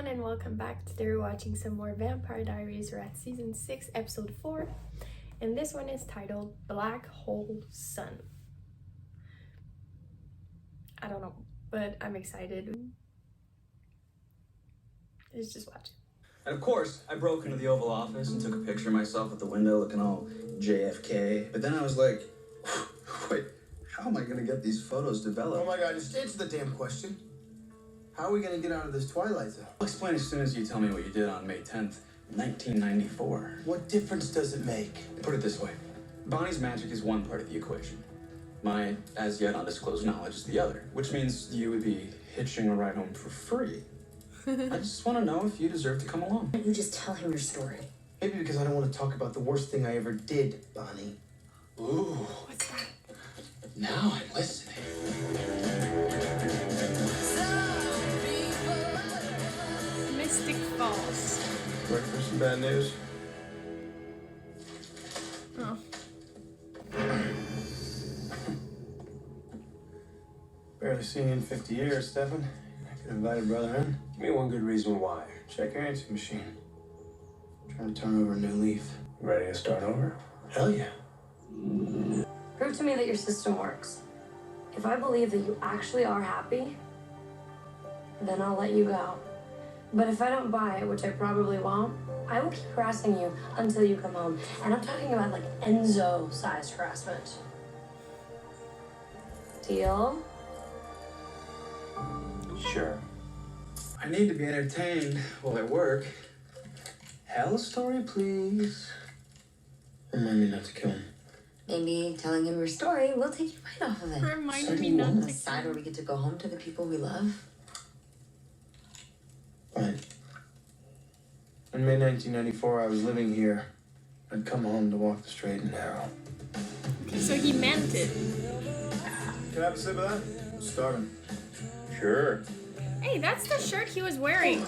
everyone, and welcome back. Today we're watching some more Vampire Diaries. We're at season 6 episode 4, and this one is titled Black Hole Sun. I don't know, but I'm excited. Let's just watch it. And of course, I broke into the Oval Office and took a picture of myself at the window looking all JFK. But then I was like, wait, how am I going to get these photos developed? Oh my God, just answer the damn question. How are we going to get out of this twilight zone? I'll explain as soon as you tell me what you did on May 10th, 1994. What difference does it make? Put it this way. Bonnie's magic is one part of the equation. My as yet undisclosed knowledge is the other, which means you would be hitching a ride home for free. I just want to know if you deserve to come along. Why don't you just tell him your story? Maybe because I don't want to talk about the worst thing I ever did, Bonnie. Ooh. What's that? Now I'm listening. Mystic Falls. Ready for some bad news? Oh. Barely seen you in 50 years, Stefan. I could invite a brother in. Give me one good reason why. Check your answering machine. Trying to turn over a new leaf. You ready to start over? Hell yeah. Prove to me that your system works. If I believe that you actually are happy, then I'll let you go. But if I don't buy it, which I probably won't, I will keep harassing you until you come home. And I'm talking about like Enzo-sized harassment. Deal? Sure. I need to be entertained while I work. Hell story, please. Remind me not to kill him. Maybe telling him your story will take your mind off of it. Remind me not On to the side where we get to go home to the people we love. Fine. In May 1994, I was living here. I'd come home to walk the straight and narrow. So he meant it. Can I have a sip of that? I'm starving. Sure. Hey, that's the shirt he was wearing.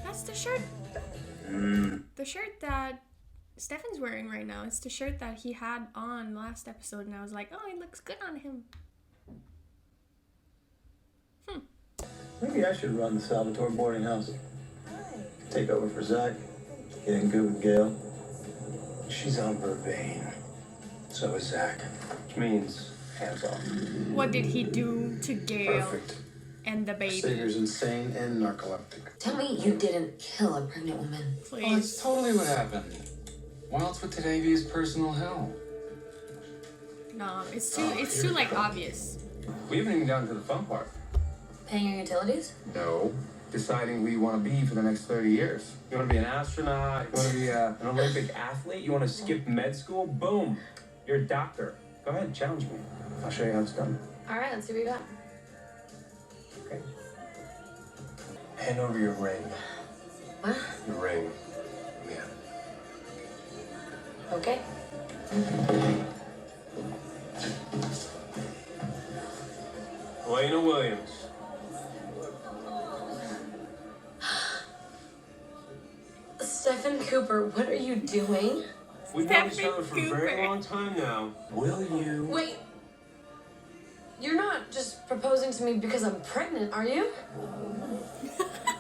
That's the shirt. The shirt that Stefan's wearing right now. It's the shirt that he had on last episode, and I was like, oh, it looks good on him. Maybe I should run the Salvatore boarding house. Take over for Zach. Get in good with Gail. She's on Vervain. So is Zach. Which means hands off. What did he do to Gail Perfect. and the baby? Sager's insane and narcoleptic. Tell me you didn't kill a pregnant woman. Oh, that's Please. totally what happened. Why else would today be his personal hell? Nah, it's too like obvious. We haven't even gotten to the fun part. Paying your utilities? No. Deciding who you want to be for the next 30 years. You want to be an astronaut? You want to be an Olympic athlete? You want to skip med school? Boom. You're a doctor. Go ahead, challenge me. I'll show you how it's done. All right, let's see what you got. Okay. Hand over your ring. What? Your ring. Yeah. Okay. Elena Williams. Stefan Cooper, what are you doing? We've known each Stefan other for a Cooper. very long time now. Will you? Wait. You're not just proposing to me because I'm pregnant, are you?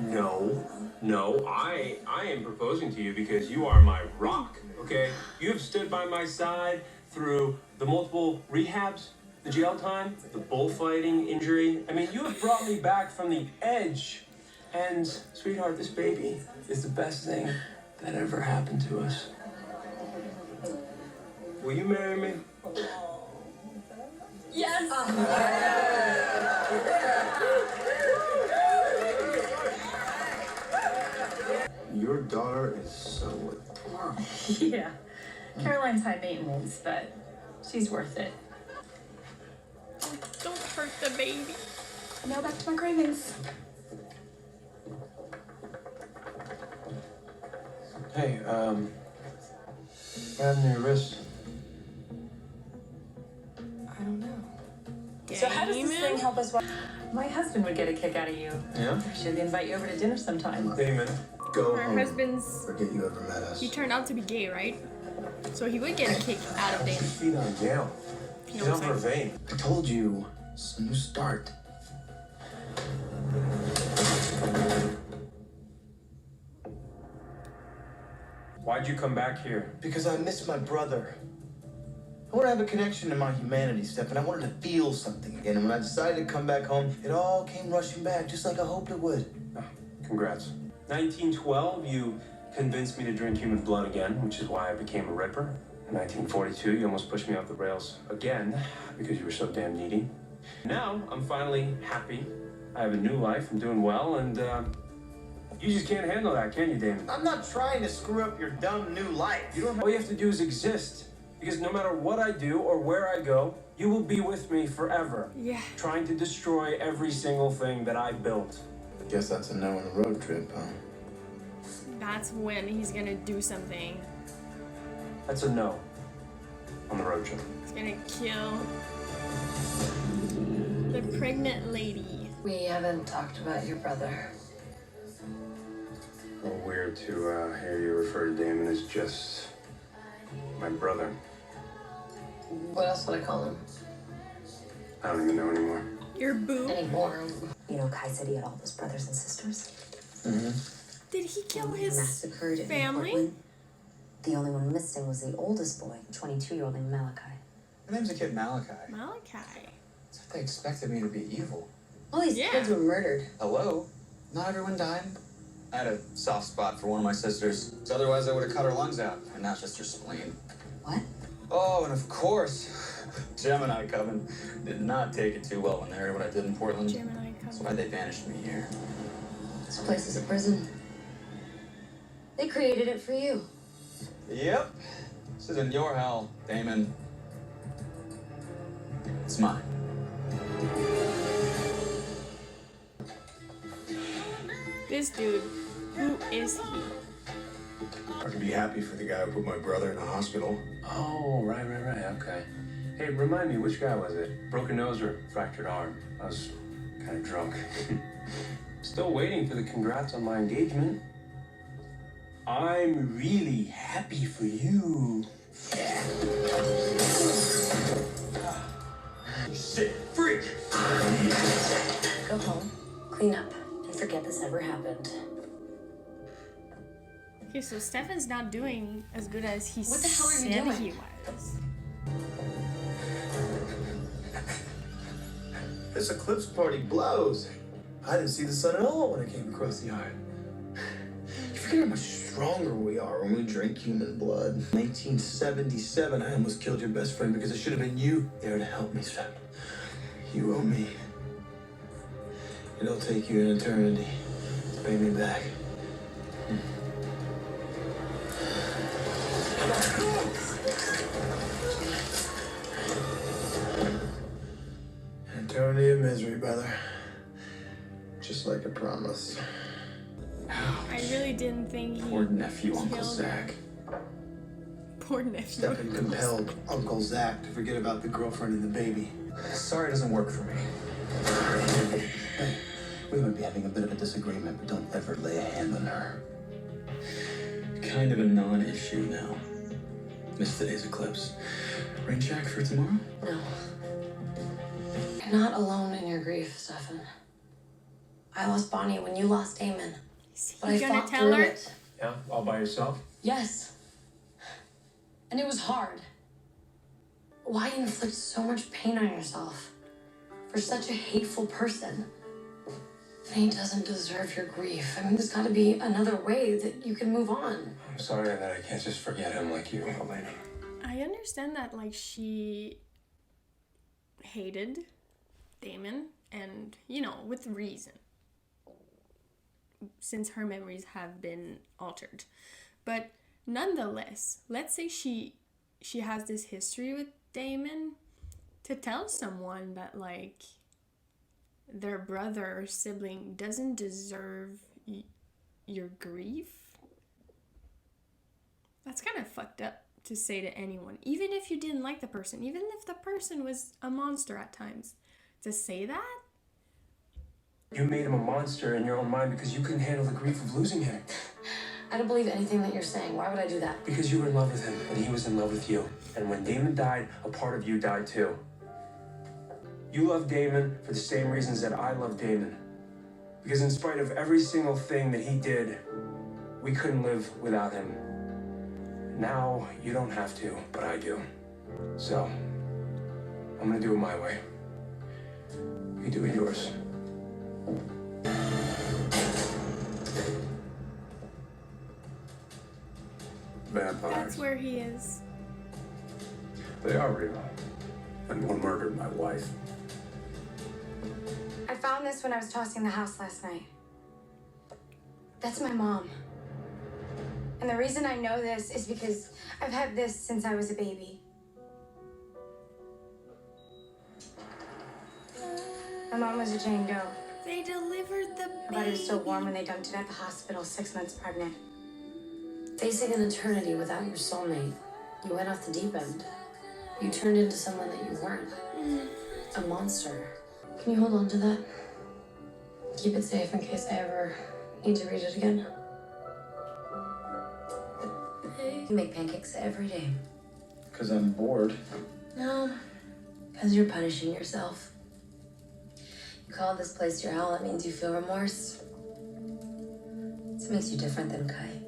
No, I am proposing to you because you are my rock, okay? You have stood by my side through the multiple rehabs, the jail time, the bullfighting injury. I mean, you have brought me back from the edge. And, sweetheart, this baby is the best thing that ever happened to us. Will you marry me? Yes! Your daughter is so adorable. Yeah. Caroline's high maintenance, but she's worth it. Don't hurt the baby. Now back to my cravings. Hey, what happened to your wrist? I don't know. So how does this thing help us? My husband would get a kick out of you. Yeah? Should invite you over to dinner sometime. Damon, go Her home. husband's. Forget you ever met us. He turned out to be gay, right? So he would get a kick out of Damon. Feet on Gail. You She's know on what I'm saying? Vervain. I told you, it's a new start. Why'd you come back here? Because I miss my brother. I want to have a connection to my humanity, Stefan. I wanted to feel something again. And when I decided to come back home, it all came rushing back, just like I hoped it would. Oh, congrats. 1912, you convinced me to drink human blood again, which is why I became a Ripper. In 1942, you almost pushed me off the rails again because you were so damn needy. Now, I'm finally happy. I have a new life, I'm doing well, and you just can't handle that, can you, Damon? I'm not trying to screw up your dumb new life. All you have to do is exist. Because no matter what I do or where I go, you will be with me forever. Yeah. Trying to destroy every single thing that I built. Guess that's a no on the road trip, huh? That's when he's gonna do something. That's a no on the road trip. He's gonna kill the pregnant lady. We haven't talked about your brother. A little weird to hear you refer to Damon as just my brother. What else would I call him? I don't even know anymore. Your boo. Anymore. You know, Kai said he had all those brothers and sisters. Mm-hmm. Did he kill his Massacred in family? Portland. The only one missing was the oldest boy, 22-year-old named Malachi. My name's a kid Malachi. Malachi. It's like they expected me to be evil. All these Yeah. kids were murdered. Hello? Not everyone died. I had a soft spot for one of my sisters. Otherwise, I would have cut her lungs out. And now it's just her spleen. What? Oh, and of course, Gemini Coven did not take it too well when they heard what I did in Portland. Gemini That's Coven. why they banished me here. This place is a prison. They created it for you. Yep. This isn't your hell, Damon. It's mine. This dude, who is he? I can be happy for the guy who put my brother in the hospital. Oh, right, okay. Hey, remind me, which guy was it? Broken nose or fractured arm? I was kind of drunk. Still waiting for the congrats on my engagement. I'm really happy for you. Shit, freak! Go home, clean up, and forget this ever happened. Okay, so Stefan's not doing as good as he What the hell are you said doing? he was. This eclipse party blows. I didn't see the sun at all when I came across the yard. You forget how much stronger we are when we drink human blood. 1977, I almost killed your best friend because it should have been you there to help me, Steph. You owe me. It'll take you an eternity to pay me back. An eternity of misery, brother. Just like I promised. I really didn't think he Poor nephew, Uncle killed Zach. Poor nephew. Stefan compelled Uncle Zach to forget about the girlfriend and the baby. Sorry it doesn't work for me. Hey, we might be having a bit of a disagreement, but don't ever lay a hand on her. Kind of a non-issue now. Missed today's eclipse. Rain check for tomorrow? No. You're not alone in your grief, Stefan. I lost Bonnie when you lost Damon. Is But he I gonna fought tell through her? it. Yeah, all by yourself? Yes. And it was hard. Why inflict so much pain on yourself? For such a hateful person? He doesn't deserve your grief. I mean, there's gotta be another way that you can move on. I'm sorry that I can't just forget him like you, Elena. I understand that, like, she hated Damon, and, you know, with reason, since her memories have been altered. But nonetheless, let's say she has this history with Damon, to tell someone that, like, their brother or sibling doesn't deserve your grief, that's kind of fucked up to say to anyone, even if you didn't like the person, even if the person was a monster at times. To say that? You made him a monster in your own mind because you couldn't handle the grief of losing him. I don't believe anything that you're saying. Why would I do that? Because you were in love with him and he was in love with you. And when Damon died, a part of you died too. You love Damon for the same reasons that I love Damon. Because in spite of every single thing that he did, we couldn't live without him. Now you don't have to, but I do. So, I'm gonna do it my way. You do it yours. Vampires. That's where he is. They are real. And one murdered my wife. I found this when I was tossing the house last night. That's my mom. And the reason I know this is because I've had this since I was a baby. My mom was a Jane Doe. They delivered the Her body was still warm when they dumped it at the hospital, 6 months pregnant. Facing an eternity without your soulmate, you went off the deep end. You turned into someone that you weren't. A monster. Can you hold on to that? Keep it safe in case I ever need to read it again. You make pancakes every day. Because I'm bored. No, because you're punishing yourself. You call this place your hell, that means you feel remorse. This makes you different than Kai.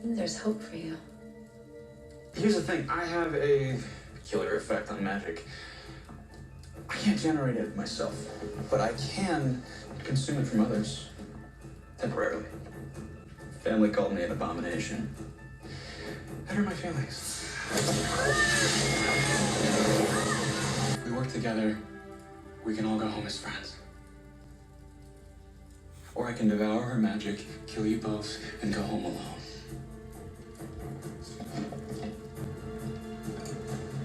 There's hope for you. Here's the thing, I have a peculiar effect on magic. I can't generate it myself, but I can consume it from others. Temporarily. Family called me an abomination. That hurt my feelings. If we work together, we can all go home as friends. Or I can devour her magic, kill you both, and go home alone.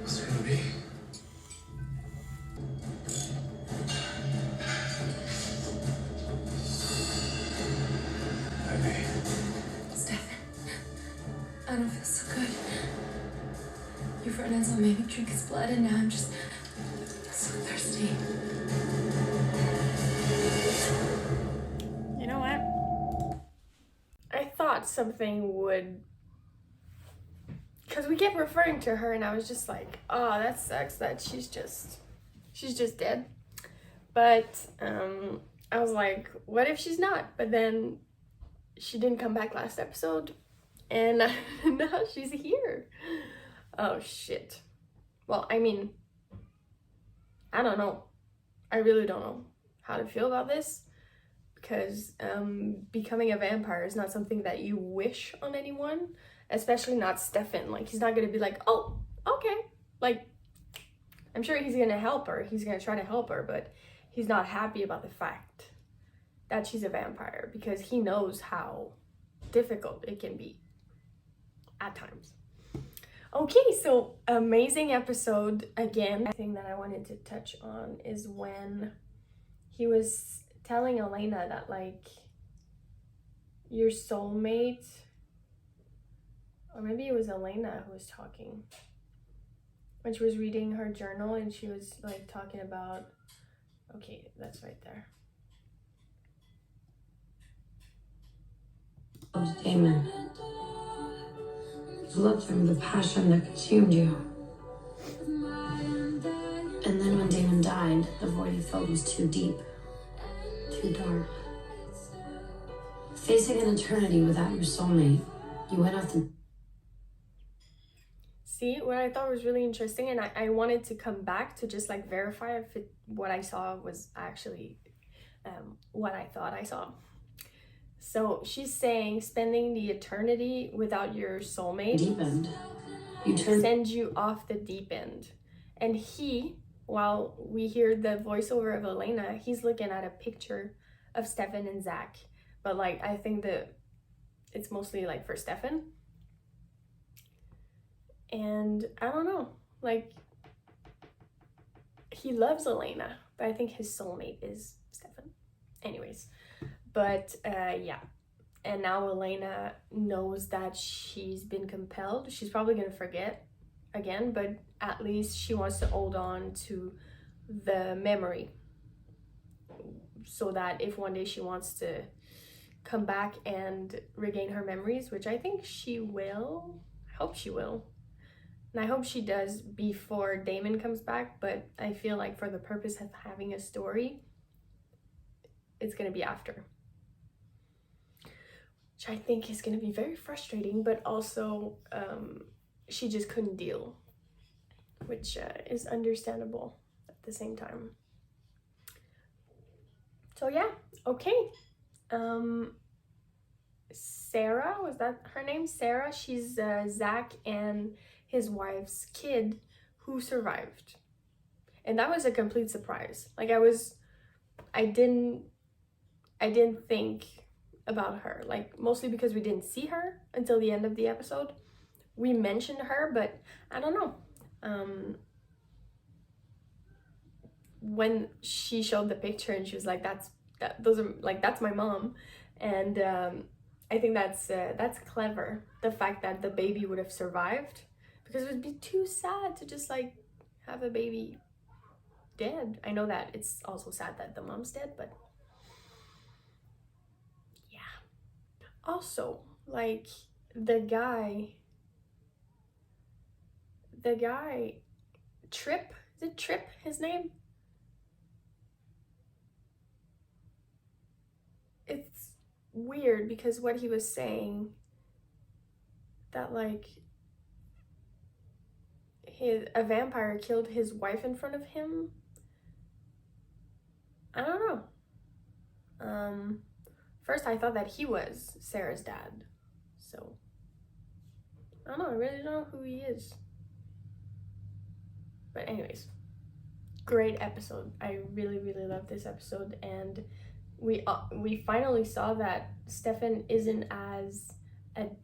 What's it gonna be? Baby. Stefan, I don't feel so good. Your friend Enzo made me drink his blood, and now I'm just so thirsty. You know what? I thought something would, because we kept referring to her, and I was just like, oh, that sucks that she's just dead. But I was like, what if she's not? But then she didn't come back last episode, and now she's here. Oh shit. Well, I mean, I don't know. I really don't know how to feel about this, because becoming a vampire is not something that you wish on anyone, especially not Stefan. Like, he's not gonna be like, oh, okay. Like, I'm sure he's gonna help her. He's gonna try to help her, but he's not happy about the fact that she's a vampire, because he knows how difficult it can be at times. Okay, so amazing episode again. The thing that I wanted to touch on is when he was telling Elena that, like, your soulmate, or maybe it was Elena who was talking, when she was reading her journal, and she was like talking about, okay, that's right there. Damon. You loved him with a passion that consumed you. And then when Damon died, the void you felt was too deep, too dark. Facing an eternity without your soulmate, you went off the... See, what I thought was really interesting, and I wanted to come back to just like verify if what I saw was actually what I thought I saw. So she's saying spending the eternity without your soulmate deep end. Sends you off the deep end. And he, while we hear the voiceover of Elena, he's looking at a picture of Stefan and Zach. But like, I think that it's mostly like for Stefan. And I don't know, like, he loves Elena, but I think his soulmate is Stefan. Anyways, but yeah. And now Elena knows that she's been compelled. She's probably gonna forget again, but at least she wants to hold on to the memory, so that if one day she wants to come back and regain her memories, which I think she will, I hope she will. And I hope she does before Damon comes back, but I feel like for the purpose of having a story, it's gonna be after. which I think is going to be very frustrating, but also she just couldn't deal, which is understandable at the same time. So yeah, okay. Sarah, was that her name? Sarah, she's Zach and his wife's kid who survived. And that was a complete surprise. Like I didn't think about her, like mostly because we didn't see her until the end of the episode. We mentioned her, but I don't know. When she showed the picture and she was like, that's my mom, and I think that's clever, the fact that the baby would have survived, because it would be too sad to just like have a baby dead. I know that it's also sad that the mom's dead, but yeah. Also, like the guy Trip, is it Trip his name? It's weird because what he was saying, that like a vampire killed his wife in front of him. I don't know. First I thought that he was Sarah's dad, so I don't know. I really don't know who he is. But anyways, great episode. I really love this episode, and we finally saw that Stefan isn't as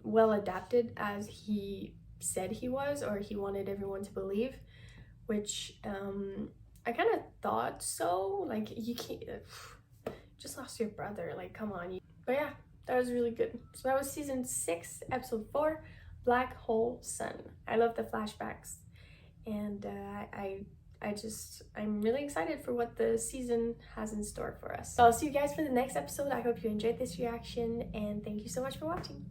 well adapted as he said he was, or he wanted everyone to believe, which I kind of thought so. Like, you can't just lost your brother, like, come on. But yeah, that was really good. So that was season 6, episode 4, Black Hole Sun. I love the flashbacks, and I'm really excited for what the season has in store for us. So I'll see you guys for the next episode. I hope you enjoyed this reaction, and thank you so much for watching.